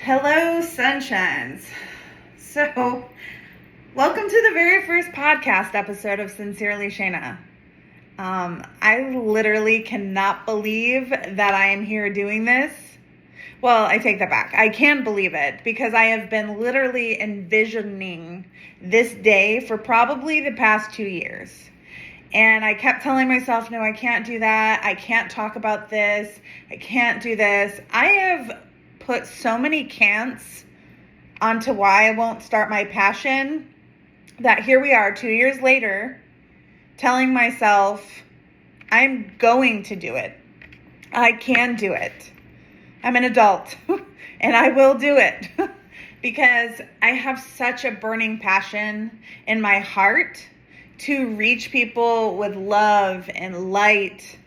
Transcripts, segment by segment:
Hello, sunshines. So, welcome to the very first podcast episode of Sincerely Shayna. I literally cannot believe that I am here doing this. Well, I take that back. I can believe it because I have been literally envisioning this day for probably the past 2 years. And I kept telling myself, no, I can't do that. I can't talk about this. I can't do this. I have put so many can'ts onto why I won't start my passion that here we are 2 years later telling myself I'm going to do it. I can do it. I'm an adult and I will do it because I have such a burning passion in my heart to reach people with love and light,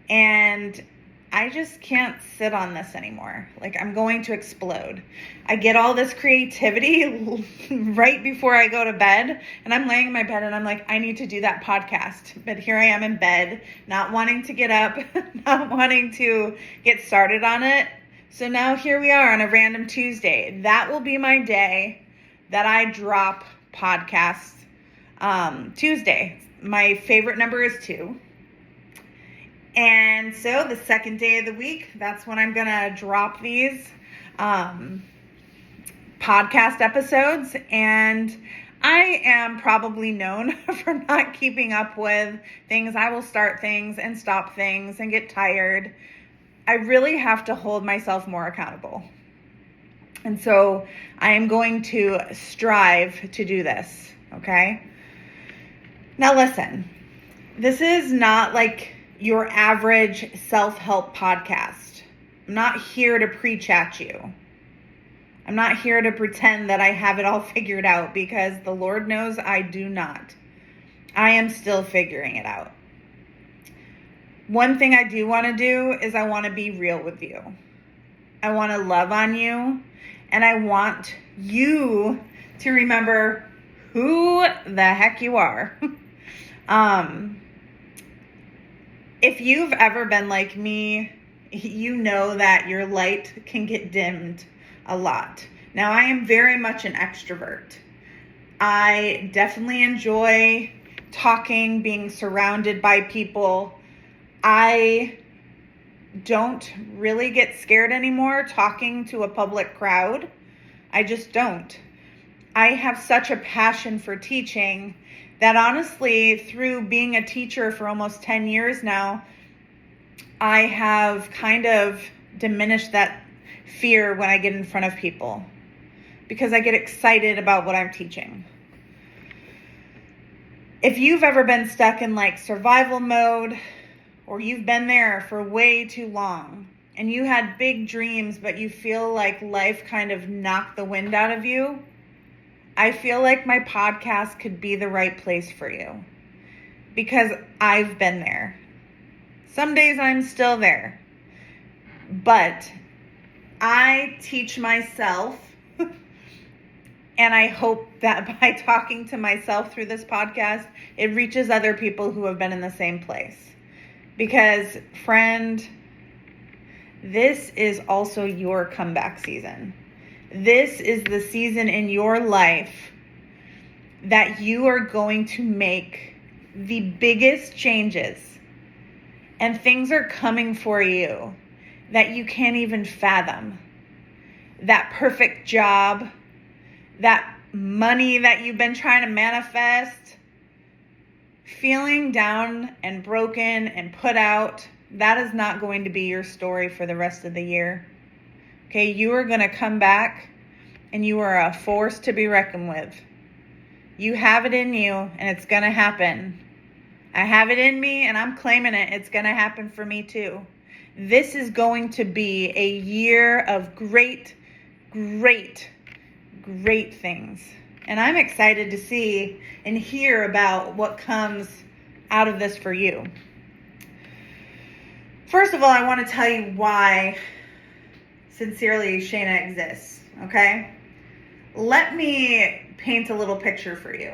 and I just can't sit on this anymore. Like, I'm going to explode. I get all this creativity right before I go to bed, and I'm laying in my bed and I'm like, I need to do that podcast. But here I am in bed, not wanting to get up, not wanting to get started on it. So now here we are on a random Tuesday. That will be my day that I drop podcasts. Tuesday. My favorite number is 2. And so the second day of the week, that's when I'm going to drop these podcast episodes. And I am probably known for not keeping up with things. I will start things and stop things and get tired. I really have to hold myself more accountable. And so I am going to strive to do this. Okay? Now listen, this is not like your average self-help podcast. I'm not here to preach at you. I'm not here to pretend that I have it all figured out because the Lord knows I do not. I am still figuring it out. One thing I do want to do is I want to be real with you. I want to love on you, and I want you to remember who the heck you are. If you've ever been like me, you know that your light can get dimmed a lot. Now, I am very much an extrovert. I definitely enjoy talking, being surrounded by people. I don't really get scared anymore talking to a public crowd. I just don't. I have such a passion for teaching that honestly, through being a teacher for almost 10 years now, I have kind of diminished that fear when I get in front of people because I get excited about what I'm teaching. If you've ever been stuck in like survival mode, or you've been there for way too long and you had big dreams, but you feel like life kind of knocked the wind out of you, I feel like my podcast could be the right place for you because I've been there. Some days I'm still there, but I teach myself, and I hope that by talking to myself through this podcast, it reaches other people who have been in the same place. Because, friend, this is also your comeback season. This is the season in your life that you are going to make the biggest changes, and things are coming for you that you can't even fathom. That perfect job, that money that you've been trying to manifest, feeling down and broken and put out, that is not going to be your story for the rest of the year. Okay, you are going to come back and you are a force to be reckoned with. You have it in you and it's going to happen. I have it in me and I'm claiming it. It's going to happen for me too. This is going to be a year of great, great, great things. And I'm excited to see and hear about what comes out of this for you. First of all, I want to tell you why Sincerely Shayna exists, okay? Let me paint a little picture for you.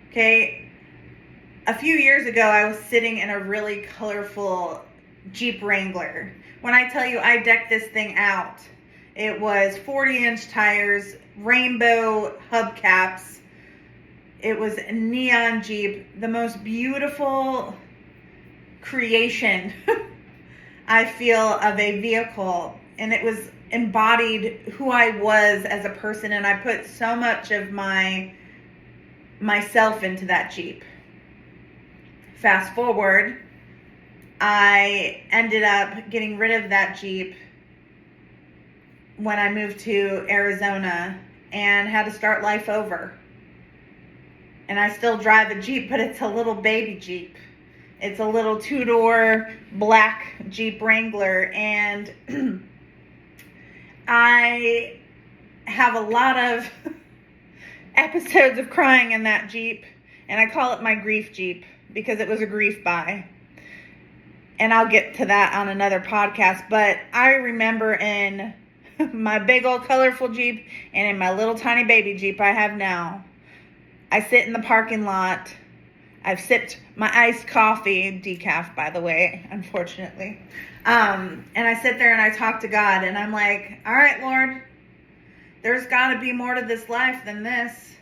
Okay, a few years ago, I was sitting in a really colorful Jeep Wrangler When I tell you I decked this thing out, it was 40-inch tires, rainbow hubcaps. It was a neon Jeep, the most beautiful creation I feel of a vehicle. And it was embodied who I was as a person, and I put so much of myself into that Jeep. Fast forward, I ended up getting rid of that Jeep when I moved to Arizona and had to start life over. And I still drive a Jeep, but it's a little baby Jeep. It's a little 2-door black Jeep Wrangler, and I have a lot of episodes of crying in that Jeep, and I call it my grief Jeep because it was a grief buy. And I'll get to that on another podcast, but I remember in my big old colorful Jeep and in my little tiny baby Jeep I have now, I sit in the parking lot. I've sipped my iced coffee, decaf by the way, unfortunately. And I sit there and I talk to God, and I'm like, all right, Lord, there's got to be more to this life than this.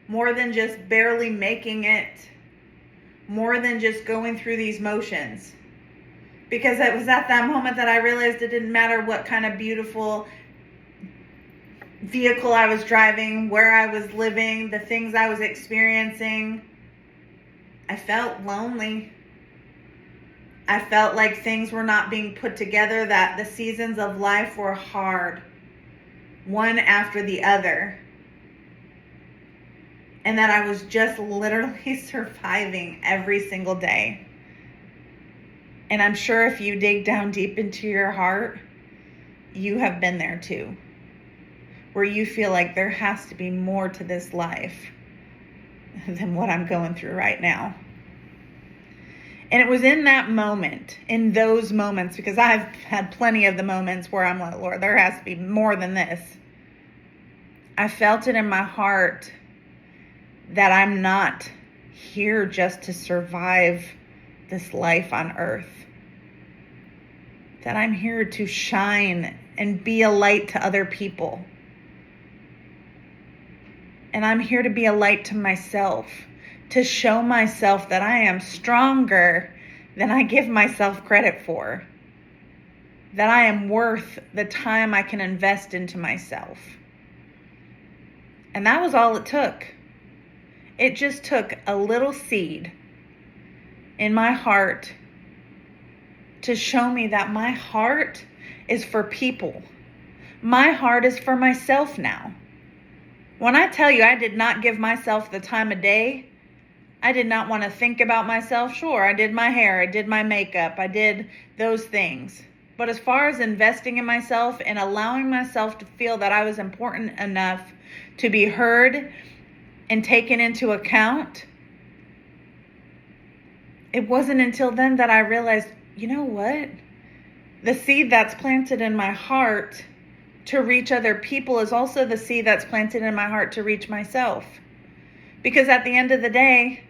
More than just barely making it. More than just going through these motions. Because it was at that moment that I realized it didn't matter what kind of beautiful vehicle I was driving, where I was living, the things I was experiencing. I felt lonely. I felt like things were not being put together, that the seasons of life were hard, one after the other. And that I was just literally surviving every single day. And I'm sure if you dig down deep into your heart, you have been there too. Where you feel like there has to be more to this life than what I'm going through right now. And it was in that moment, in those moments, because I've had plenty of the moments where I'm like, Lord, there has to be more than this. I felt it in my heart that I'm not here just to survive this life on earth. That I'm here to shine and be a light to other people. And I'm here to be a light to myself, to show myself that I am stronger than I give myself credit for. That I am worth the time I can invest into myself. And that was all it took. It just took a little seed in my heart to show me that my heart is for people. My heart is for myself now. When I tell you I did not give myself the time of day, I did not want to think about myself. Sure, I did my hair, I did my makeup, I did those things. But as far as investing in myself and allowing myself to feel that I was important enough to be heard and taken into account, it wasn't until then that I realized, you know what? The seed that's planted in my heart to reach other people is also the seed that's planted in my heart to reach myself. Because at the end of the day,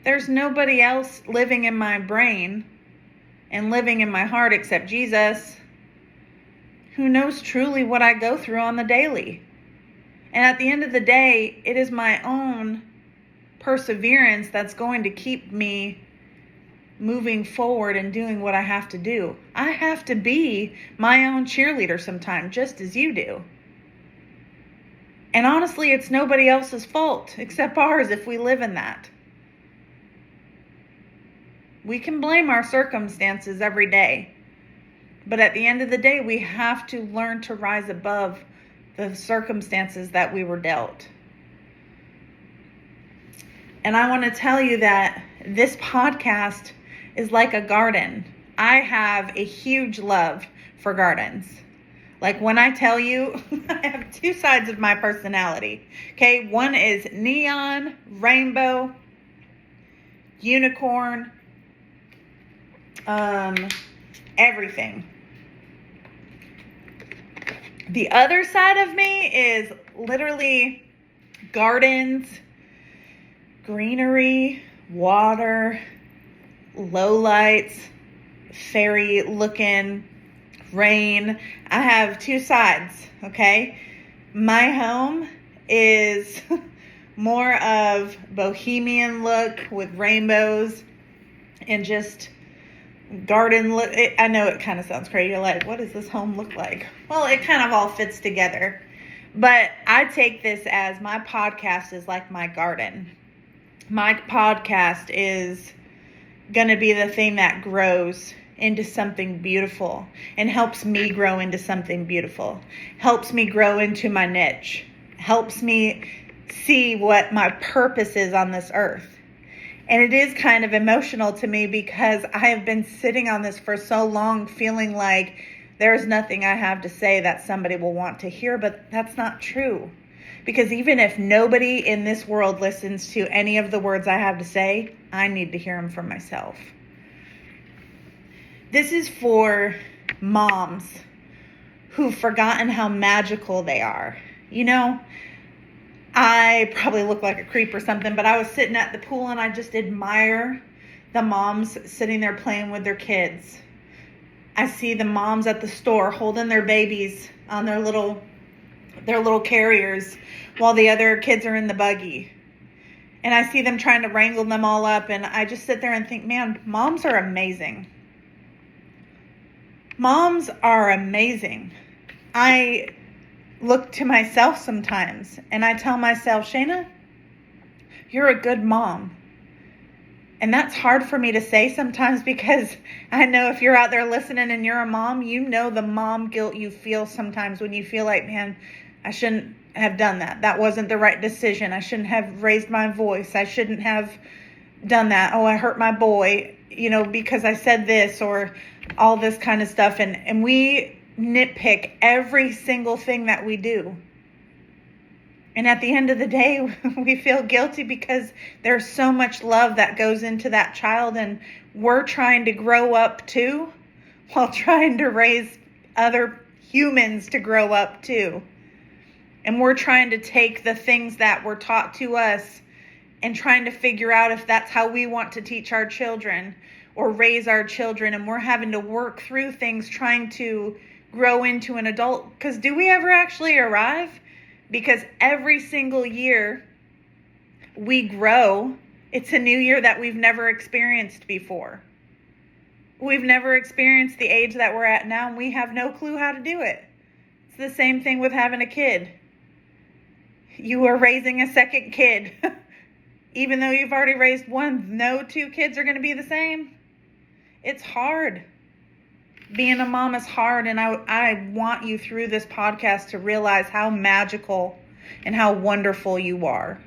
there's nobody else living in my brain and living in my heart except Jesus, who knows truly what I go through on the daily. And at the end of the day, it is my own perseverance that's going to keep me moving forward and doing what I have to do. I have to be my own cheerleader sometimes, just as you do. And honestly, it's nobody else's fault except ours if we live in that. We can blame our circumstances every day. But at the end of the day, we have to learn to rise above the circumstances that we were dealt. And I want to tell you that this podcast is like a garden. I have a huge love for gardens. Like when I tell you, I have two sides of my personality. Okay, one is neon, rainbow, unicorn, everything. The other side of me is literally gardens, greenery, water, low lights, fairy looking rain. I have two sides, okay? My home is more of bohemian look with rainbows and just garden look. I know it kind of sounds crazy. You're like, what does this home look like? Well, it kind of all fits together. But I take this as my podcast is like my garden. My podcast is going to be the thing that grows into something beautiful and helps me grow into something beautiful, helps me grow into my niche, helps me see what my purpose is on this earth. And it is kind of emotional to me because I have been sitting on this for so long feeling like there's nothing I have to say that somebody will want to hear, but that's not true. Because even if nobody in this world listens to any of the words I have to say, I need to hear them for myself. This is for moms who've forgotten how magical they are. You know, I probably look like a creep or something, but I was sitting at the pool and I just admire the moms sitting there playing with their kids. I see the moms at the store holding their babies on their little carriers while the other kids are in the buggy. And I see them trying to wrangle them all up, and I just sit there and think, man, moms are amazing. Moms are amazing. I look to myself sometimes and I tell myself, Shayna, you're a good mom. And that's hard for me to say sometimes because I know if you're out there listening and you're a mom, you know the mom guilt you feel sometimes when you feel like, man, I shouldn't have done that. That wasn't the right decision. I shouldn't have raised my voice. I shouldn't have done that. Oh, I hurt my boy, because I said this or all this kind of stuff. And we nitpick every single thing that we do. And at the end of the day, we feel guilty because there's so much love that goes into that child, and we're trying to grow up too while trying to raise other humans to grow up too. And we're trying to take the things that were taught to us and trying to figure out if that's how we want to teach our children or raise our children. And we're having to work through things trying to grow into an adult. Because do we ever actually arrive? Because every single year we grow. It's a new year that we've never experienced before. We've never experienced the age that we're at now, and we have no clue how to do it. It's the same thing with having a kid. You are raising a second kid. Even though you've already raised one, no two kids are going to be the same. It's hard. Being a mom is hard, and I want you through this podcast to realize how magical and how wonderful you are.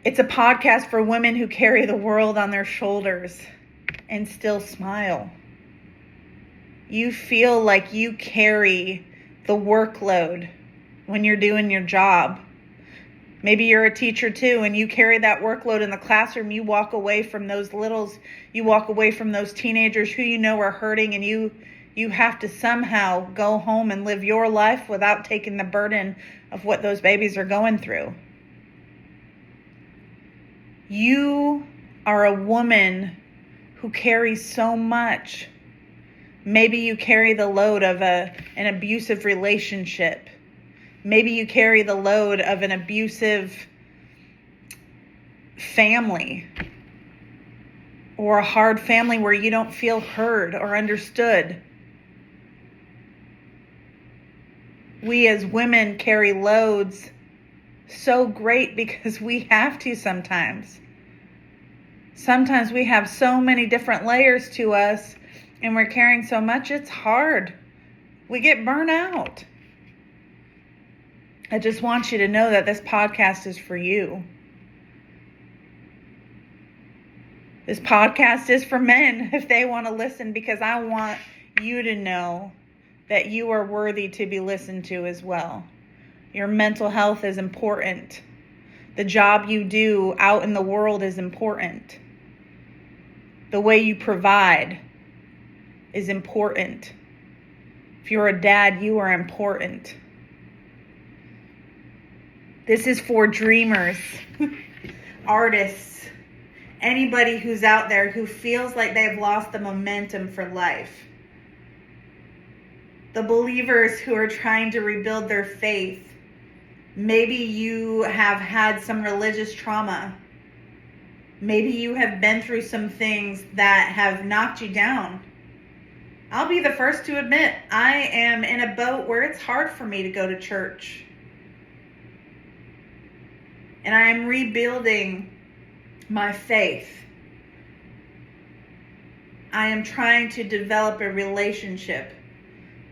It's a podcast for women who carry the world on their shoulders and still smile. You feel like you carry the workload when you're doing your job. Maybe you're a teacher too, and you carry that workload in the classroom. You walk away from those littles. You walk away from those teenagers who you know are hurting, and you have to somehow go home and live your life without taking the burden of what those babies are going through. You are a woman who carries so much. Maybe you carry the load of an abusive relationship. Maybe you carry the load of an abusive family or a hard family where you don't feel heard or understood. We as women carry loads so great because we have to sometimes. Sometimes we have so many different layers to us and we're carrying so much, it's hard. We get burnt out. I just want you to know that this podcast is for you. This podcast is for men if they want to listen, because I want you to know that you are worthy to be listened to as well. Your mental health is important. The job you do out in the world is important. The way you provide is important. If you're a dad, you are important. This is for dreamers, artists, anybody who's out there who feels like they've lost the momentum for life. The believers who are trying to rebuild their faith. Maybe you have had some religious trauma. Maybe you have been through some things that have knocked you down. I'll be the first to admit, I am in a boat where it's hard for me to go to church. And I am rebuilding my faith. I am trying to develop a relationship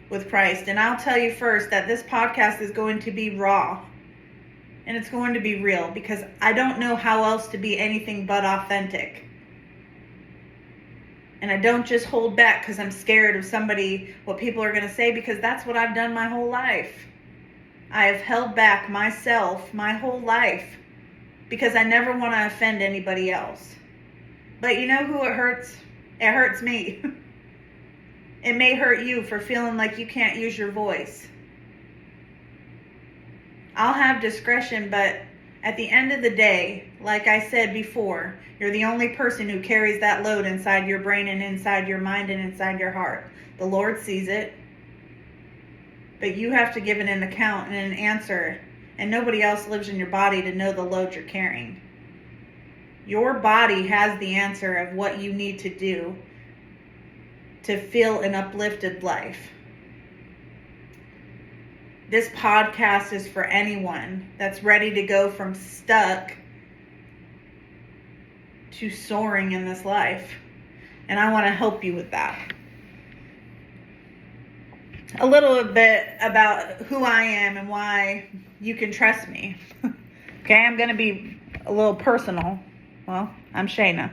with Christ. And I'll tell you first that this podcast is going to be raw. And it's going to be real because I don't know how else to be anything but authentic. And I don't just hold back because I'm scared of what people are going to say, because that's what I've done my whole life. I have held back myself my whole life because I never want to offend anybody else. But you know who it hurts? It hurts me. It may hurt you for feeling like you can't use your voice. I'll have discretion, but at the end of the day, like I said before, you're the only person who carries that load inside your brain and inside your mind and inside your heart. The Lord sees it, but you have to give it an account and an answer, and nobody else lives in your body to know the load you're carrying. Your body has the answer of what you need to do to feel an uplifted life. This podcast is for anyone that's ready to go from stuck to soaring in this life. And I want to help you with that. A little bit about who I am and why you can trust me. Okay, I'm going to be a little personal. Well, I'm Shayna.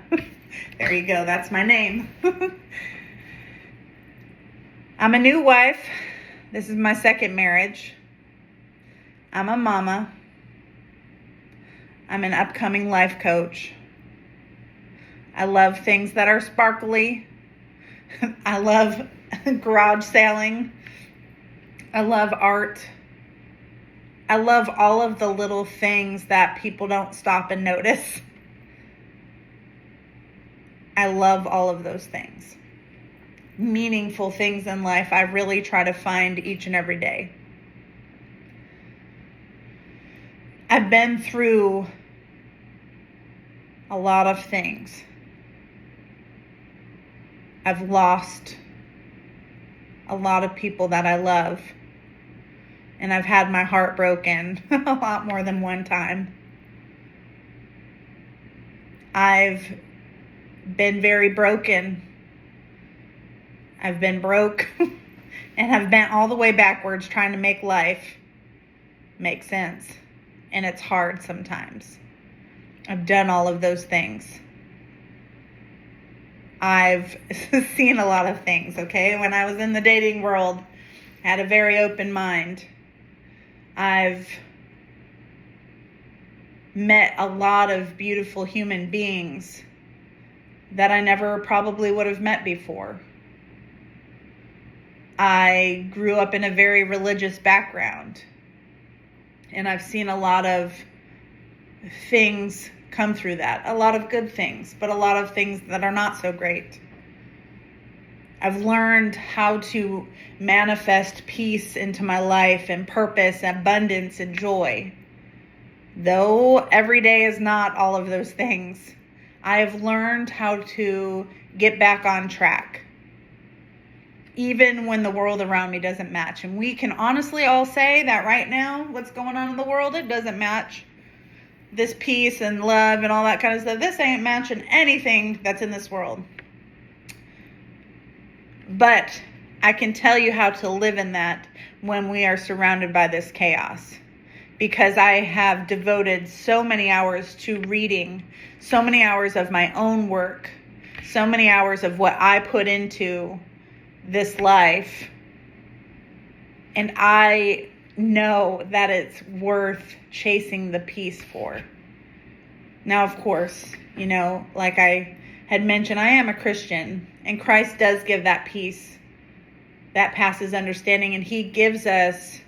There you go. That's my name. I'm a new wife. This is my second marriage. I'm a mama. I'm an upcoming life coach. I love things that are sparkly. I love garage sailing. I love art. I love all of the little things that people don't stop and notice. I love all of those things. Meaningful things in life I really try to find each and every day. I've been through a lot of things. I've lost a lot of people that I love. And I've had my heart broken a lot more than one time. I've been very broken. I've been broke and I've bent all the way backwards trying to make life make sense. And it's hard sometimes. I've done all of those things. I've seen a lot of things, okay? When I was in the dating world, I had a very open mind. I've met a lot of beautiful human beings that I never probably would have met before. I grew up in a very religious background, and I've seen a lot of things come through that. A lot of good things, but a lot of things that are not so great. I've learned how to manifest peace into my life and purpose, abundance, and joy. Though every day is not all of those things, I have learned how to get back on track, even when the world around me doesn't match. And we can honestly all say that right now, what's going on in the world, it doesn't match. This peace and love and all that kind of stuff, this ain't matching anything that's in this world. But I can tell you how to live in that when we are surrounded by this chaos. Because I have devoted so many hours to reading, so many hours of my own work, so many hours of what I put into this life. And I know that it's worth chasing the peace for. Now, of course, like I had mentioned, I am a Christian, and Christ does give that peace that passes understanding, and he gives us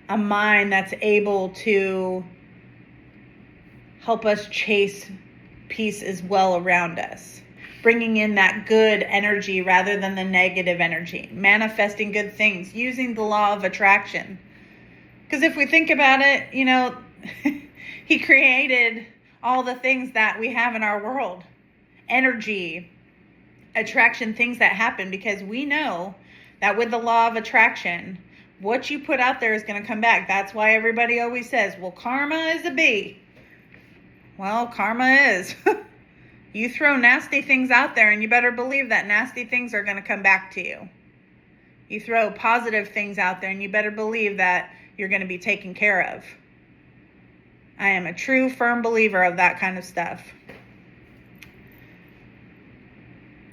a mind that's able to help us chase peace as well around us. Bringing in that good energy rather than the negative energy. Manifesting good things. Using the law of attraction. Because if we think about it, he created all the things that we have in our world. Energy, attraction, things that happen, because we know that with the law of attraction, what you put out there is going to come back. That's why everybody always says, well, karma is a bee. Well, karma is. You throw nasty things out there and you better believe that nasty things are going to come back to you. You throw positive things out there and you better believe that you're going to be taken care of. I am a true, firm believer of that kind of stuff.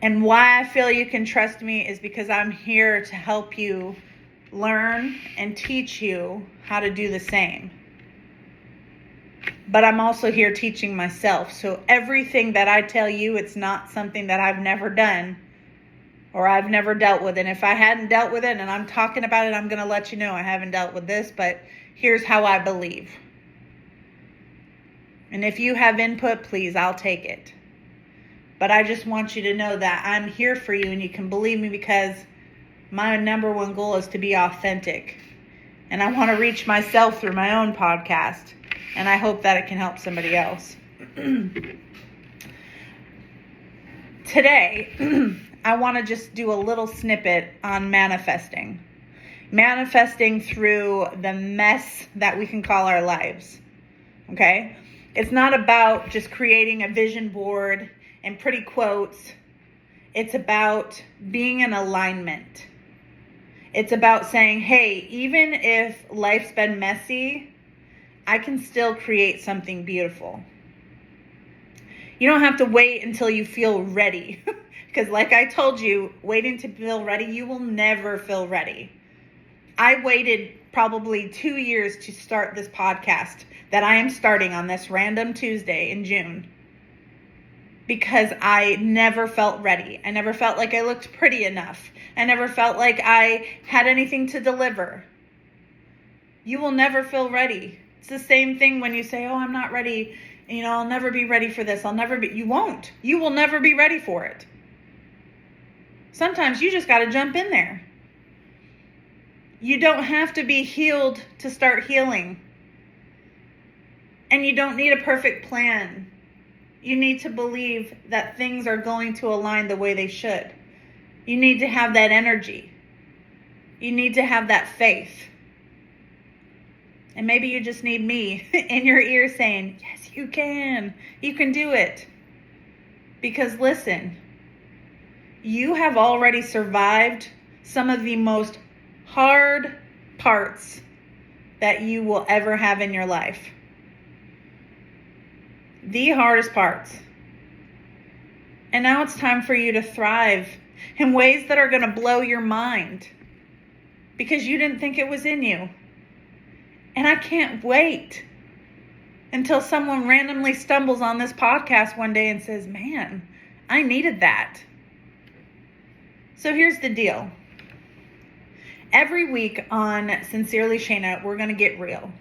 And why I feel you can trust me is because I'm here to help you learn and teach you how to do the same. But I'm also here teaching myself. So everything that I tell you, it's not something that I've never done or I've never dealt with. And if I hadn't dealt with it and I'm talking about it, I'm going to let you know I haven't dealt with this, but here's how I believe. And if you have input, please, I'll take it. But I just want you to know that I'm here for you and you can believe me, because my number one goal is to be authentic. And I want to reach myself through my own podcast. And I hope that it can help somebody else. Today, I want to just do a little snippet on manifesting. Manifesting through the mess that we can call our lives. Okay? It's not about just creating a vision board and pretty quotes. It's about being in alignment. It's about saying, hey, even if life's been messy, I can still create something beautiful. You don't have to wait until you feel ready. Because like I told you, waiting to feel ready, you will never feel ready. I waited probably 2 years to start this podcast that I am starting on this random Tuesday in June. Because I never felt ready. I never felt like I looked pretty enough. I never felt like I had anything to deliver. You will never feel ready. It's the same thing when you say, oh, I'm not ready. I'll never be ready for this. You won't. You will never be ready for it. Sometimes you just got to jump in there. You don't have to be healed to start healing. And you don't need a perfect plan. You need to believe that things are going to align the way they should. You need to have that energy. You need to have that faith. And maybe you just need me in your ear saying, yes, you can. You can do it. Because listen, you have already survived some of the most hard parts that you will ever have in your life. The hardest parts. And now it's time for you to thrive in ways that are going to blow your mind, because you didn't think it was in you. And I can't wait until someone randomly stumbles on this podcast one day and says, man, I needed that. So here's the deal. Every week on Sincerely Shayna, we're going to get real.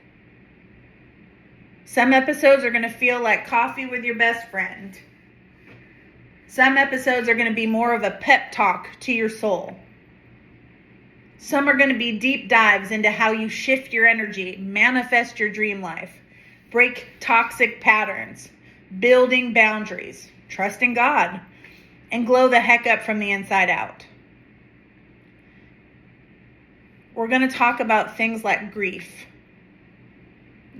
Some episodes are going to feel like coffee with your best friend. Some episodes are going to be more of a pep talk to your soul. Some are going to be deep dives into how you shift your energy, manifest your dream life, break toxic patterns, building boundaries, trusting God, and glow the heck up from the inside out. We're going to talk about things like grief,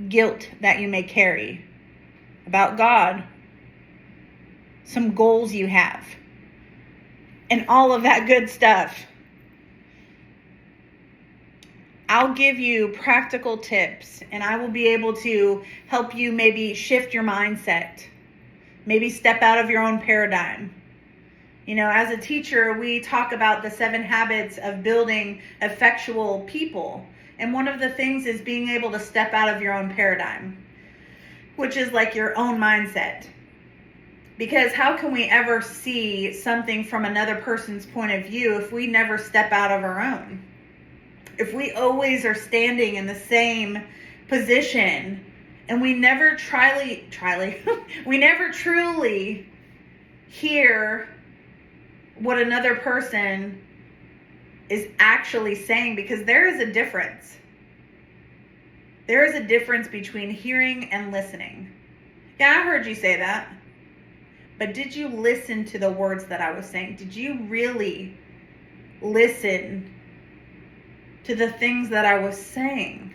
guilt that you may carry, about God, some goals you have, and all of that good stuff. I'll give you practical tips, and I will be able to help you maybe shift your mindset, maybe step out of your own paradigm. As a teacher, we talk about the 7 habits of building effectual people. And one of the things is being able to step out of your own paradigm, which is like your own mindset. Because how can we ever see something from another person's point of view if we never step out of our own? If we always are standing in the same position And we never we never truly hear what another person is actually saying, because there is a difference. There is a difference between hearing and listening. Yeah, I heard you say that. But did you listen to the words that I was saying? Did you really listen to the things that I was saying?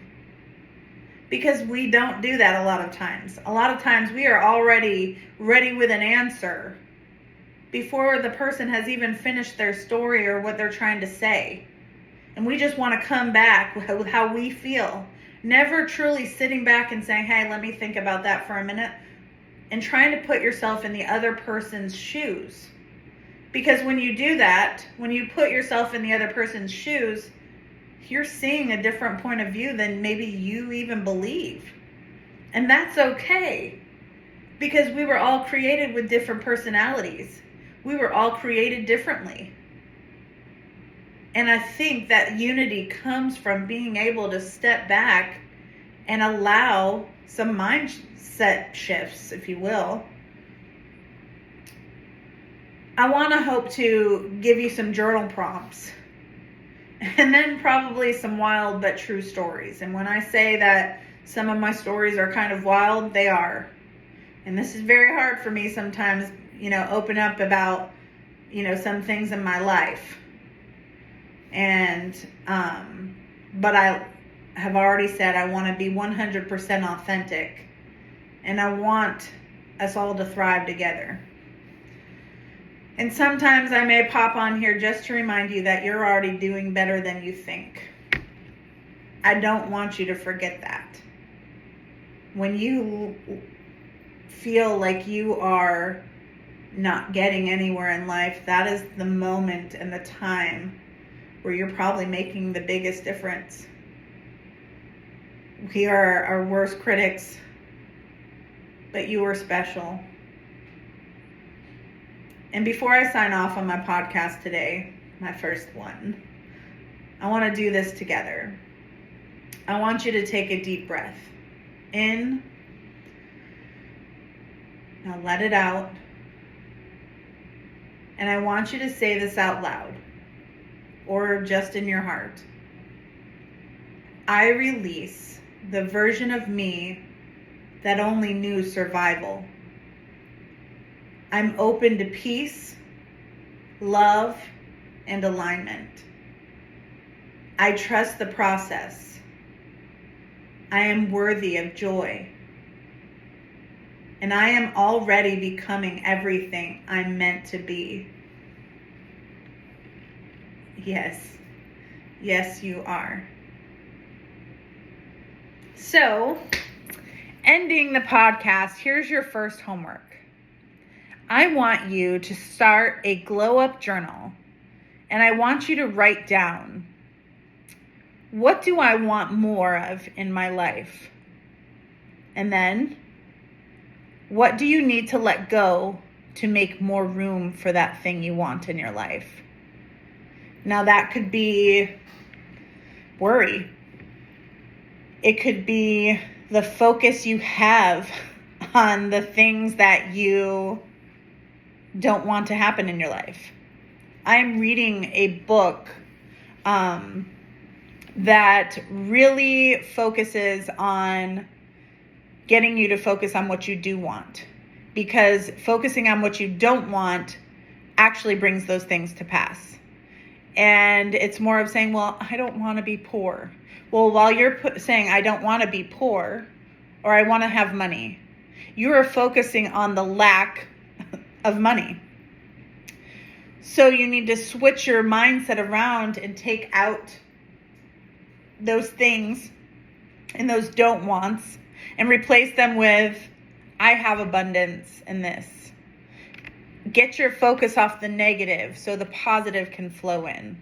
Because we don't do that a lot of times. A lot of times we are already ready with an answer before the person has even finished their story or what they're trying to say. And we just want to come back with how we feel. Never truly sitting back and saying, hey, let me think about that for a minute, and trying to put yourself in the other person's shoes. Because when you do that, when you put yourself in the other person's shoes, you're seeing a different point of view than maybe you even believe. And that's okay, because we were all created with different personalities. We were all created differently. And I think that unity comes from being able to step back and allow some mindset shifts, if you will. I want to hope to give you some journal prompts, and then probably some wild but true stories. And when I say that some of my stories are kind of wild, they are. And this is very hard for me sometimes, open up about, some things in my life. And, but I have already said I want to be 100% authentic, and I want us all to thrive together. And sometimes I may pop on here just to remind you that you're already doing better than you think. I don't want you to forget that. When you feel like you are not getting anywhere in life, that is the moment and the time where you're probably making the biggest difference. We are our worst critics, but you are special. And before I sign off on my podcast today, my first one, I want to do this together. I want you to take a deep breath in. Now let it out. And I want you to say this out loud, or just in your heart. I release the version of me that only knew survival. I'm open to peace, love, and alignment. I trust the process. I am worthy of joy. And I am already becoming everything I'm meant to be. Yes. Yes, you are. So, ending the podcast, here's your first homework. I want you to start a glow up journal, and I want you to write down, what do I want more of in my life? And then, what do you need to let go to make more room for that thing you want in your life? Now that could be worry. It could be the focus you have on the things that you don't want to happen in your life. I'm reading a book that really focuses on getting you to focus on what you do want, because focusing on what you don't want actually brings those things to pass. And it's more of saying, well, I don't want to be poor. Well, while you're saying, I don't want to be poor, or I want to have money, you are focusing on the lack of money. So you need to switch your mindset around and take out those things and those don't wants and replace them with, I have abundance in this. Get your focus off the negative so the positive can flow in.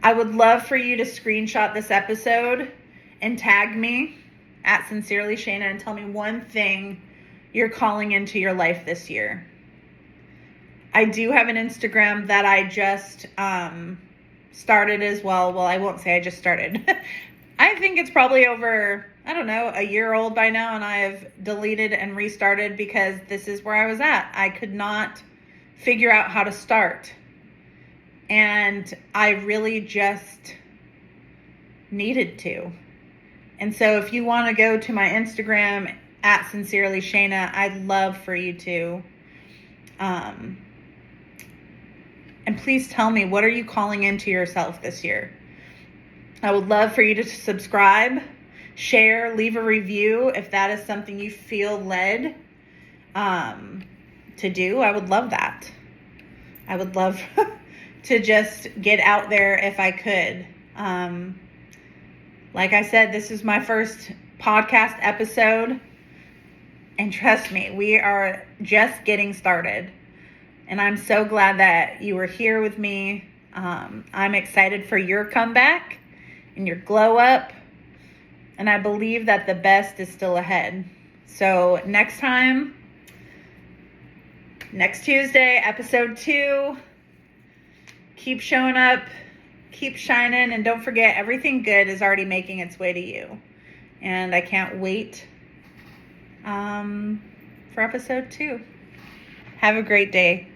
I would love for you to screenshot this episode and tag me at Sincerely Shayna and tell me one thing you're calling into your life this year. I do have an Instagram that I just started as well. Well, I won't say I just started. I think it's probably over, I don't know, a year old by now, and I've deleted and restarted because this is where I was at. I could not figure out how to start. And I really just needed to. And so if you want to go to my Instagram at Sincerely Shayna, I'd love for you to. And please tell me, what are you calling into yourself this year? I would love for you to subscribe, share, leave a review if that is something you feel led to do. I would love that. I would love to just get out there if I could. Like I said, this is my first podcast episode. And trust me, we are just getting started. And I'm so glad that you were here with me. I'm excited for your comeback and your glow up. And I believe that the best is still ahead. So next time, next Tuesday, episode 2, keep showing up, keep shining, and don't forget, everything good is already making its way to you. And I can't wait for episode 2. Have a great day.